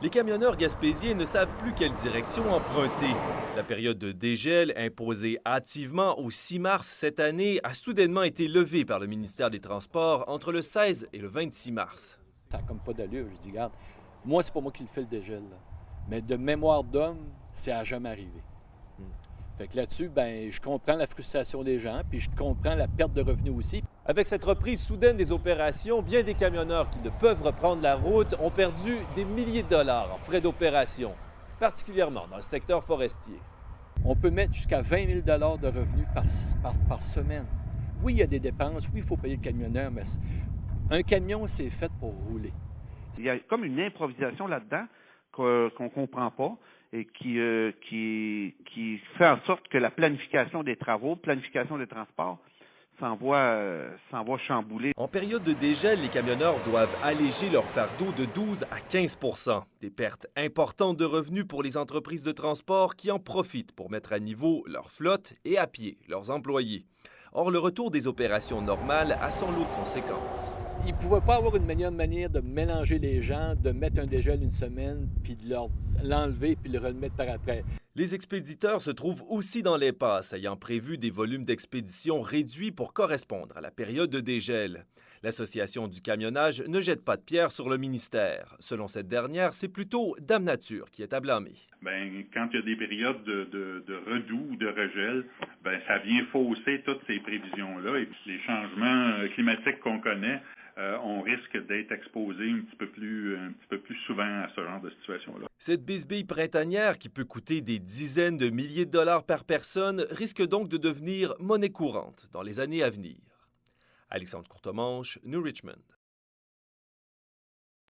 Les camionneurs gaspésiens ne savent plus quelle direction emprunter. La période de dégel imposée hâtivement au 6 mars cette année a soudainement été levée par le ministère des Transports entre le 16 et le 26 mars. Ça n'a comme pas d'allure. Je dis, regarde, moi, c'est pas moi qui le fais le dégel. Là. Mais de mémoire d'homme, c'est à jamais arrivé. Fait que là-dessus, ben, je comprends la frustration des gens, puis je comprends la perte de revenus aussi. Avec cette reprise soudaine des opérations, bien des camionneurs qui ne peuvent reprendre la route ont perdu des milliers de dollars en frais d'opération, particulièrement dans le secteur forestier. On peut mettre jusqu'à 20 000 de revenus par semaine. Oui, il y a des dépenses, oui, il faut payer le camionneur, mais un camion, c'est fait pour rouler. Il y a comme une improvisation là-dedans qu'on ne comprend pas et qui fait en sorte que la planification des travaux, planification des transports, s'en va chambouler. En période de dégel, les camionneurs doivent alléger leur fardeau de 12 à 15 %. Des pertes importantes de revenus pour les entreprises de transport qui en profitent pour mettre à niveau leur flotte et à pied leurs employés. Or, le retour des opérations normales a son lot de conséquences. Il ne pouvait pas avoir une meilleure manière de mélanger les gens, de mettre un dégel une semaine, puis de l'enlever, puis le remettre par après. Les expéditeurs se trouvent aussi dans l'impasse, ayant prévu des volumes d'expédition réduits pour correspondre à la période de dégel. L'Association du camionnage ne jette pas de pierre sur le ministère. Selon cette dernière, c'est plutôt Dame Nature qui est à blâmer. Quand il y a des périodes de redoux ou de regel, ça vient fausser toutes ces prévisions-là. Et puis les changements climatiques qu'on connaît, on risque d'être exposé un petit peu plus souvent à ce genre de situation-là. Cette bisbille printanière, qui peut coûter des dizaines de milliers de dollars par personne, risque donc de devenir monnaie courante dans les années à venir. Alexandre Courtemanche, New Richmond.